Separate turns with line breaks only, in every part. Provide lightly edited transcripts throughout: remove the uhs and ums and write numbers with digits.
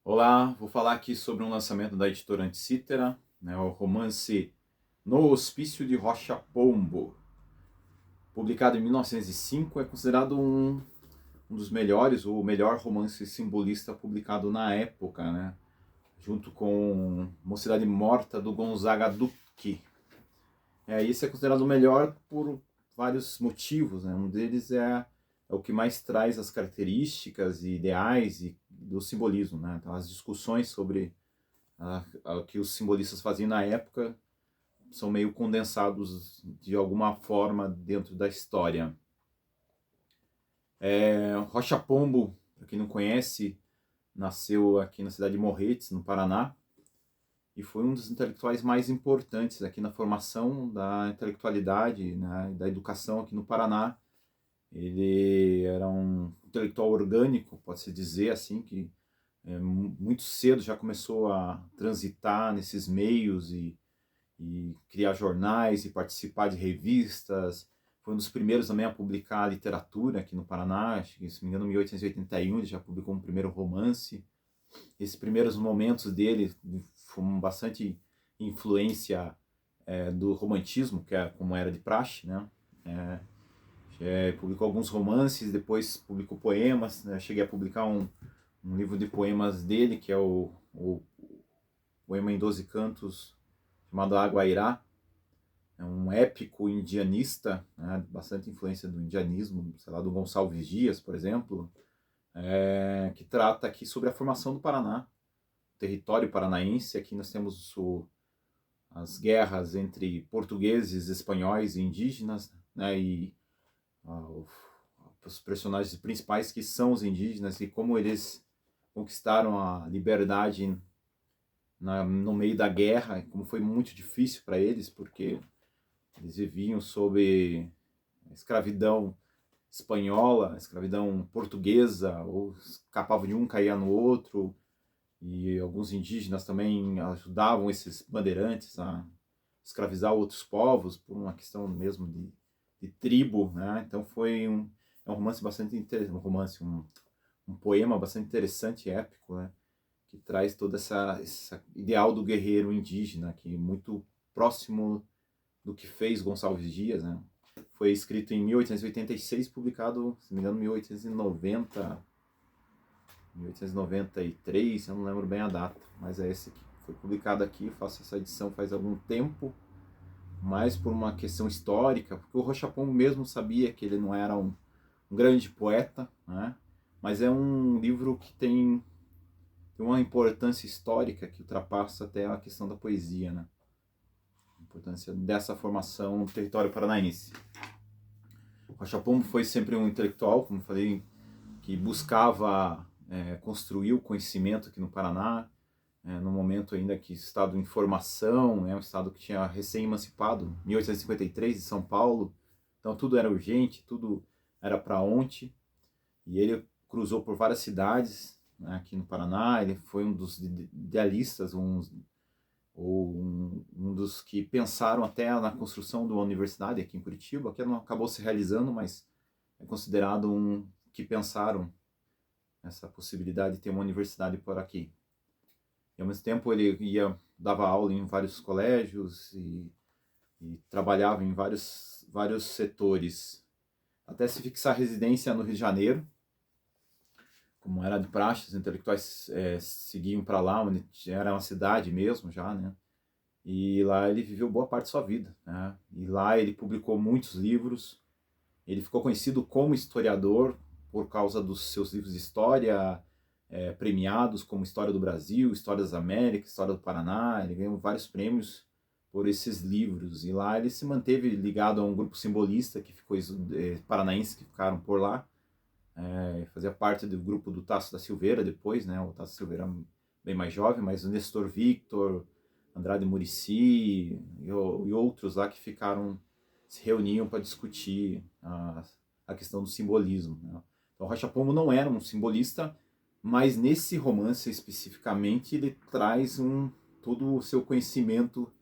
Olá, vou falar aqui sobre um lançamento da editora Anticítera, né, o romance No Hospício de Rocha Pombo. Publicado em 1905, é considerado um dos melhores, ou o melhor romance simbolista publicado na época, né, junto com Mocidade Morta, do Gonzaga Duque. Esse é considerado o melhor por vários motivos, né? Um deles é o que mais traz as características e ideais do simbolismo, né? Então, as discussões sobre que os simbolistas faziam na época são meio condensados de alguma forma dentro da história. Rocha Pombo, para quem não conhece, nasceu aqui na cidade de Morretes, no Paraná, e foi um dos intelectuais mais importantes aqui na formação da intelectualidade, né, da educação aqui no Paraná. Ele era um intelectual orgânico, pode-se dizer assim, que muito cedo já começou a transitar nesses meios e criar jornais e participar de revistas. Foi um dos primeiros também a publicar literatura aqui no Paraná. Acho que, se não me engano, em 1881 ele já publicou um primeiro romance. Esses primeiros momentos dele foram bastante influência do romantismo, que é como era de praxe, né? Publicou alguns romances, depois publicou poemas, né? Cheguei a publicar um livro de poemas dele, que é o poema em 12 cantos, chamado Aguairá. É um épico indianista, né, bastante influência do indianismo, sei lá, do Gonçalves Dias, por exemplo, que trata aqui sobre a formação do Paraná, território paranaense. Aqui nós temos as guerras entre portugueses, espanhóis e indígenas, né, e uh, os personagens principais que são os indígenas e como eles conquistaram a liberdade no meio da guerra, como foi muito difícil para eles, porque eles viviam sob escravidão espanhola, escravidão portuguesa, ou escapavam de um, caía no outro, e alguns indígenas também ajudavam esses bandeirantes a escravizar outros povos por uma questão mesmo de tribo, né? Então é um romance bastante interessante, um poema bastante interessante e épico, né? Que traz toda essa ideal do guerreiro indígena, que é muito próximo do que fez Gonçalves Dias, né? Foi escrito em 1886, publicado, se não me engano, em 1890, 1893, eu não lembro bem a data, mas é esse aqui. Foi publicado aqui, faço essa edição faz algum tempo, mais por uma questão histórica, porque o Rocha Pombo mesmo sabia que ele não era um grande poeta, né? Mas é um livro que tem uma importância histórica que ultrapassa até a questão da poesia, né? A importância dessa formação no território paranaense. Rocha Pombo foi sempre um intelectual, como falei, que buscava construir o conhecimento aqui no Paraná, no momento ainda que estado em formação, um estado que tinha recém-emancipado, 1853, de São Paulo, então tudo era urgente, tudo era para ontem, e ele cruzou por várias cidades, né, aqui no Paraná. Ele foi um dos idealistas, um dos que pensaram até na construção de uma universidade aqui em Curitiba, que não acabou se realizando, mas é considerado um que pensaram essa possibilidade de ter uma universidade por aqui. E ao mesmo tempo ele dava aula em vários colégios e trabalhava em vários setores, até se fixar residência no Rio de Janeiro, como era de praxe. Os intelectuais seguiam para lá, onde era uma cidade mesmo já, né? E lá ele viveu boa parte de sua vida, né? E lá ele publicou muitos livros. Ele ficou conhecido como historiador por causa dos seus livros de história, premiados, como História do Brasil, História das Américas, História do Paraná. Ele ganhou vários prêmios por esses livros. E lá ele se manteve ligado a um grupo simbolista que ficou paranaense, que ficaram por lá. Fazia parte do grupo do Tasso da Silveira depois, né? O Tasso da Silveira bem mais jovem, mas o Nestor Victor, Andrade Muricy e outros lá que se reuniam para discutir a questão do simbolismo, né? Então Rocha Pombo não era um simbolista, mas nesse romance especificamente ele traz todo o seu conhecimento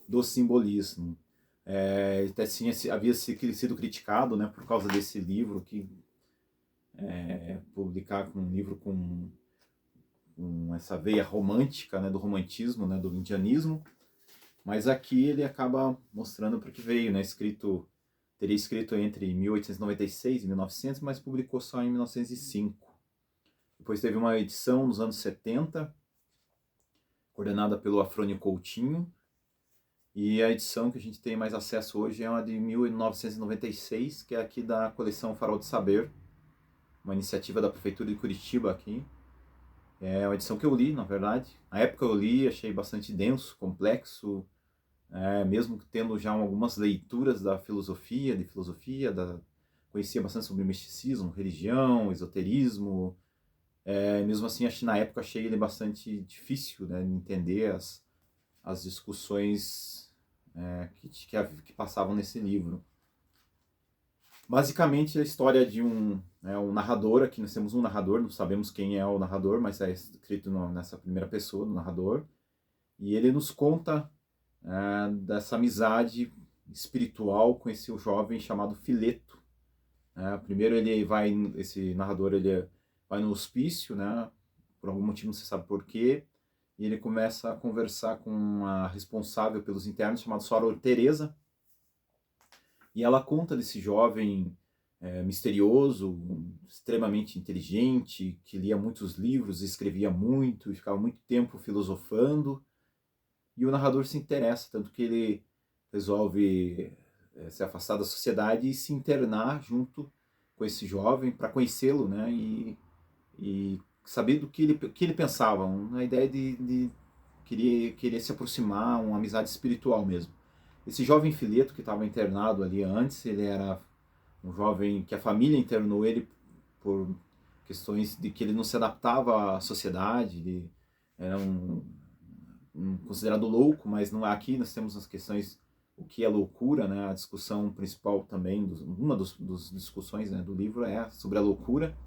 do simbolismo. Ele até havia sido criticado, né, por causa desse livro, que publicar um livro com essa veia romântica, né, do romantismo, né, do indianismo, mas aqui ele acaba mostrando para o que veio, né, teria escrito entre 1896 e 1900, mas publicou só em 1905. Depois teve uma edição nos anos 70, coordenada pelo Afrônio Coutinho, e a edição que a gente tem mais acesso hoje é uma de 1996, que é aqui da coleção Farol de Saber, uma iniciativa da Prefeitura de Curitiba aqui. É uma edição que eu li, na verdade. Na época eu li, achei bastante denso, complexo, mesmo tendo já algumas leituras de filosofia, conhecia bastante sobre misticismo, religião, esoterismo. Mesmo assim, na época achei ele bastante difícil, né, de entender as discussões que passavam nesse livro. Basicamente, a história de um narrador. Aqui nós temos um narrador, não sabemos quem é o narrador, mas é escrito nessa primeira pessoa, do narrador. E ele nos conta dessa amizade espiritual com esse jovem chamado Fileto. Primeiro esse narrador ele vai no hospício, né, por algum motivo não se sabe porquê, e ele começa a conversar com a responsável pelos internos, chamada Sora Teresa, e ela conta desse jovem misterioso, extremamente inteligente, que lia muitos livros, escrevia muito e ficava muito tempo filosofando. E o narrador se interessa, tanto que ele resolve se afastar da sociedade e se internar junto com esse jovem para conhecê-lo, né? E saber do que ele pensava, uma ideia de querer se aproximar, uma amizade espiritual mesmo. Esse jovem Fileto, que estava internado ali antes, ele era um jovem que a família internou ele por questões de que ele não se adaptava à sociedade, ele era considerado louco, mas não, aqui nós temos as questões, o que é loucura, né? A discussão principal também, uma das discussões, né, do livro é sobre a loucura.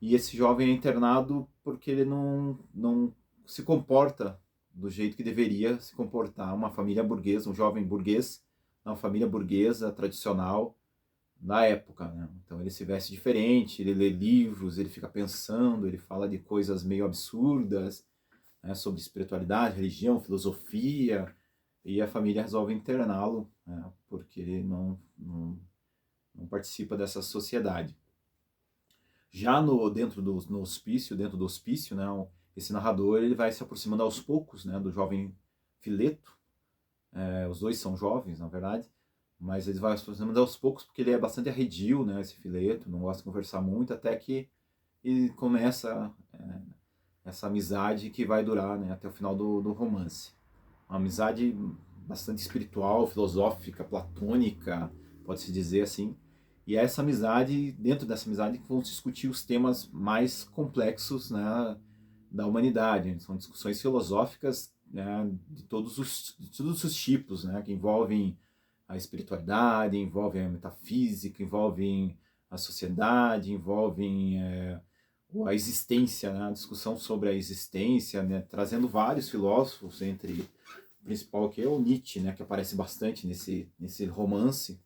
E esse jovem é internado porque ele não se comporta do jeito que deveria se comportar uma família burguesa, um jovem burguês, uma família burguesa tradicional da época, né? Então ele se veste diferente, ele lê livros, ele fica pensando, ele fala de coisas meio absurdas, né, sobre espiritualidade, religião, filosofia, e a família resolve interná-lo, né, porque ele não participa dessa sociedade. Já dentro do hospício, né, esse narrador ele vai se aproximando aos poucos, né, do jovem Fileto. Os dois são jovens, na verdade, mas ele vai se aproximando aos poucos porque ele é bastante arredio, né, esse Fileto, não gosta de conversar muito, até que ele começa essa amizade que vai durar, né, até o final do romance. Uma amizade bastante espiritual, filosófica, platônica, pode-se dizer assim. E é essa amizade, dentro dessa amizade, que vão discutir os temas mais complexos, né, da humanidade. São discussões filosóficas, né, de todos os tipos, né, que envolvem a espiritualidade, envolvem a metafísica, envolvem a sociedade, envolvem a existência, né, a discussão sobre a existência, né, trazendo vários filósofos, entre o principal que é o Nietzsche, né, que aparece bastante nesse romance.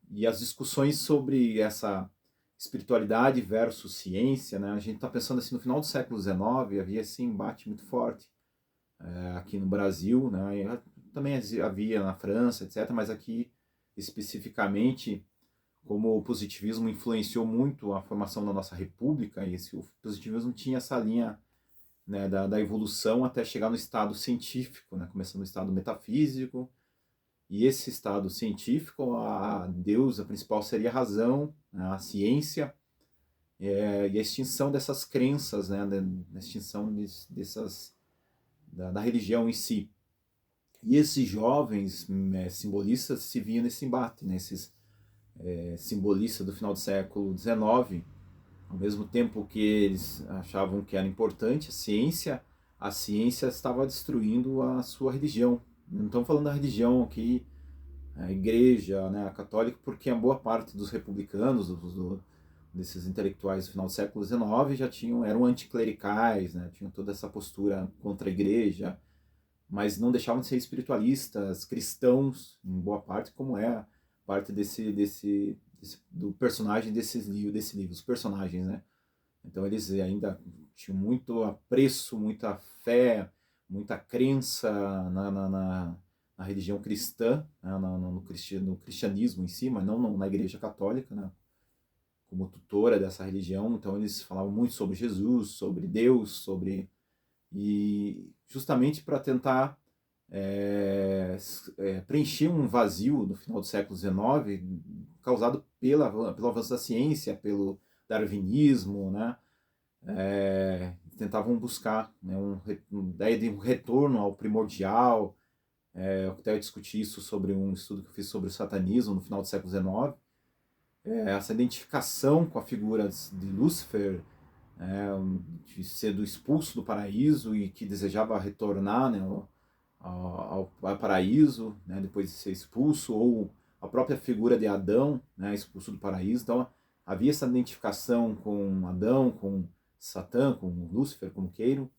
E as discussões sobre essa espiritualidade versus ciência, né? A gente está pensando assim, no final do século XIX havia esse embate muito forte aqui no Brasil, né? Também havia na França, etc., mas aqui especificamente, como o positivismo influenciou muito a formação da nossa república, e o positivismo tinha essa linha, né, da evolução até chegar no estado científico, né? Começando no estado metafísico. E esse estado científico, a deusa principal seria a razão, a ciência, e a extinção dessas crenças, né, a extinção da religião em si. E esses jovens simbolistas se viam nesse embate, né, esses simbolistas do final do século XIX, ao mesmo tempo que eles achavam que era importante a ciência estava destruindo a sua religião. Não estamos falando da religião aqui, a igreja, né, a católica, porque a boa parte dos republicanos, desses intelectuais do final do século XIX, eram anticlericais, né, tinham toda essa postura contra a igreja, mas não deixavam de ser espiritualistas, cristãos, em boa parte, como é parte do personagem desse livro, os personagens, né, Então eles ainda tinham muito apreço, muita fé, muita crença na religião cristã, né, no cristianismo em si, mas não na Igreja Católica, né, como tutora dessa religião. Então eles falavam muito sobre Jesus, sobre Deus, e justamente para tentar preencher um vazio no final do século XIX causado pelo avanço da ciência, pelo darwinismo, né? Tentavam buscar, né, uma ideia de um retorno ao primordial. Eu até discuti isso sobre um estudo que eu fiz sobre o satanismo no final do século XIX. Essa identificação com a figura de Lúcifer, de ser expulso do paraíso e que desejava retornar, né, ao paraíso, né, depois de ser expulso, ou a própria figura de Adão, né, expulso do paraíso. Então havia essa identificação com Adão, com Satã, com Lúcifer, como queiram,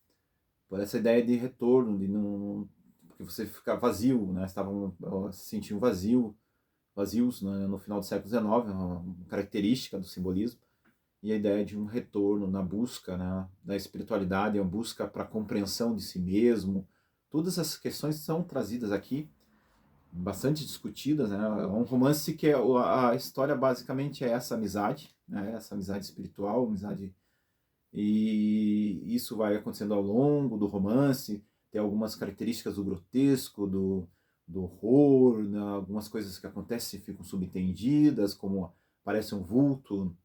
por essa ideia de retorno, de não, porque você fica vazio, né, estavam se sentindo vazios, né, no final do século XIX, uma característica do simbolismo, e a ideia de um retorno na busca, né, da espiritualidade, a busca para a compreensão de si mesmo. Todas essas questões são trazidas aqui, bastante discutidas, né? É um romance que a história basicamente é essa amizade, né? Essa amizade espiritual, amizade, e isso vai acontecendo ao longo do romance. Tem algumas características do grotesco, do horror, né? Algumas coisas que acontecem e ficam subentendidas, como aparece um vulto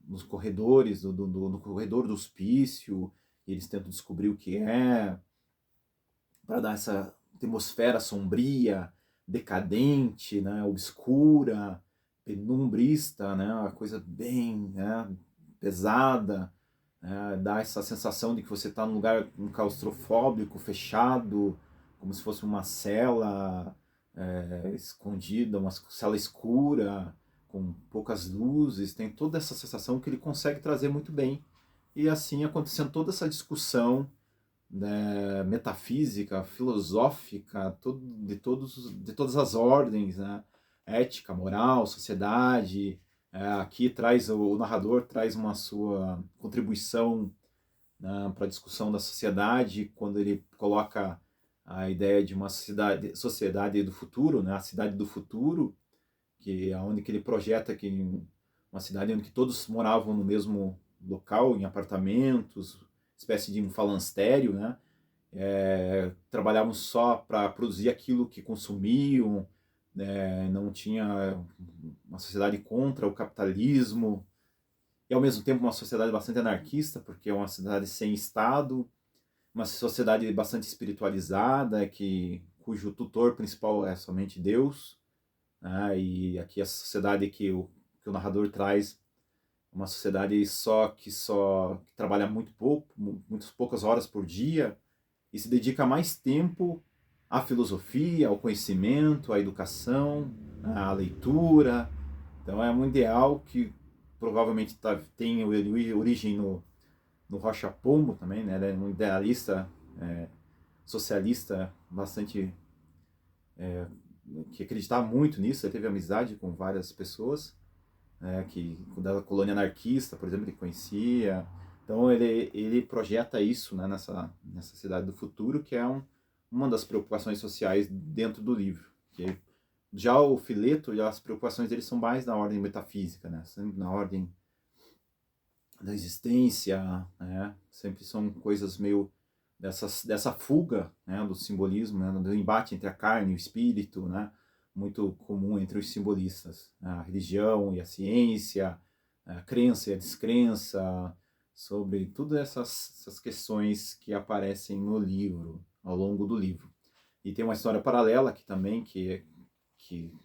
nos corredores, no corredor do hospício, e eles tentam descobrir o que é, para dar essa atmosfera sombria, decadente, né, obscura, penumbrista, né, uma coisa bem, né, pesada, né, dá essa sensação de que você está num lugar claustrofóbico, fechado, como se fosse uma cela escondida, uma cela escura, com poucas luzes. Tem toda essa sensação que ele consegue trazer muito bem. E assim acontecendo toda essa discussão, né, metafísica, filosófica, de todas as ordens, né? Ética, moral, sociedade. Aqui o narrador traz uma sua contribuição, né, para a discussão da sociedade, quando ele coloca a ideia de uma sociedade do futuro, né, a cidade do futuro, que é onde que ele projeta que uma cidade onde que todos moravam no mesmo local, em apartamentos, espécie de um falanstério, né? Trabalhavam só para produzir aquilo que consumiam, não tinha uma sociedade contra o capitalismo, e ao mesmo tempo uma sociedade bastante anarquista, porque é uma sociedade sem Estado, uma sociedade bastante espiritualizada, cujo tutor principal é somente Deus, né? E aqui a sociedade que o narrador traz, uma sociedade que trabalha muito pouco, muitas poucas horas por dia, e se dedica mais tempo à filosofia, ao conhecimento, à educação, à leitura. Então é um ideal que provavelmente tem origem no Rocha Pombo também, né? Ele é um idealista socialista bastante que acreditava muito nisso. Ele teve amizade com várias pessoas, que da colônia anarquista, por exemplo, ele conhecia. Então ele projeta isso, né, nessa cidade do futuro, que é uma das preocupações sociais dentro do livro. Que já o Fileto, as preocupações dele são mais na ordem metafísica, né, sempre na ordem da existência, né, sempre são coisas meio dessa fuga, né, do simbolismo, né, do embate entre a carne e o espírito, né, muito comum entre os simbolistas, a religião e a ciência, a crença e a descrença, sobre todas essas questões que aparecem no livro, ao longo do livro. E tem uma história paralela aqui também, que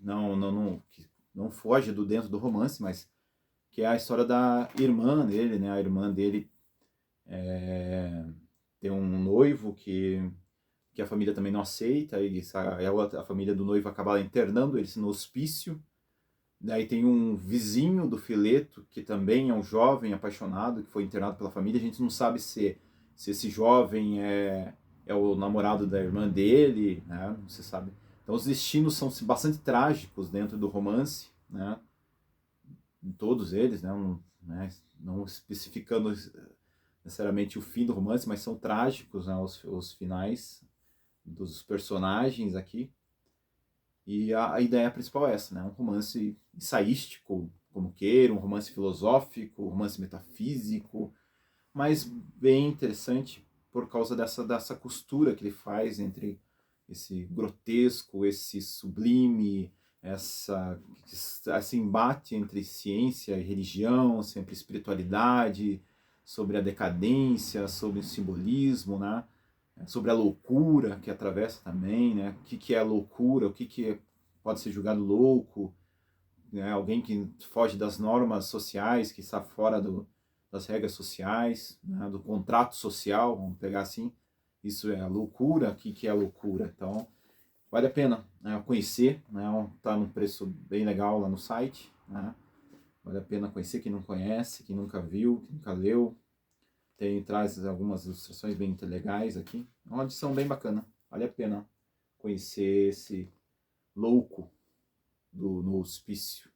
não foge do dentro do romance, mas que é a história da irmã dele, né? A irmã dele tem um noivo que a família também não aceita, e a família do noivo acaba internando ele no hospício. Daí tem um vizinho do Fileto, que também é um jovem apaixonado, que foi internado pela família. A gente não sabe se esse jovem é o namorado da irmã dele, né? Não se sabe. Então os destinos são bastante trágicos dentro do romance, né? todos eles, não especificando necessariamente o fim do romance, mas são trágicos, né, os finais dos personagens aqui. E a ideia principal é essa, né, um romance ensaístico, como queira, um romance filosófico, um romance metafísico, mas bem interessante por causa dessa costura que ele faz entre esse grotesco, esse sublime, esse embate entre ciência e religião, sempre espiritualidade, sobre a decadência, sobre o simbolismo, né? Sobre a loucura que atravessa também, né? O que é a loucura, o que pode ser julgado louco, né? Alguém que foge das normas sociais, que está fora das regras sociais, né? Do contrato social, vamos pegar assim. Isso é a loucura, o que é a loucura? Então, vale a pena, né, conhecer, né? Tá num preço bem legal lá no site, né? Vale a pena conhecer quem não conhece, quem nunca viu, quem nunca leu. Traz algumas ilustrações bem legais aqui. É uma edição bem bacana. Vale a pena conhecer esse louco no hospício.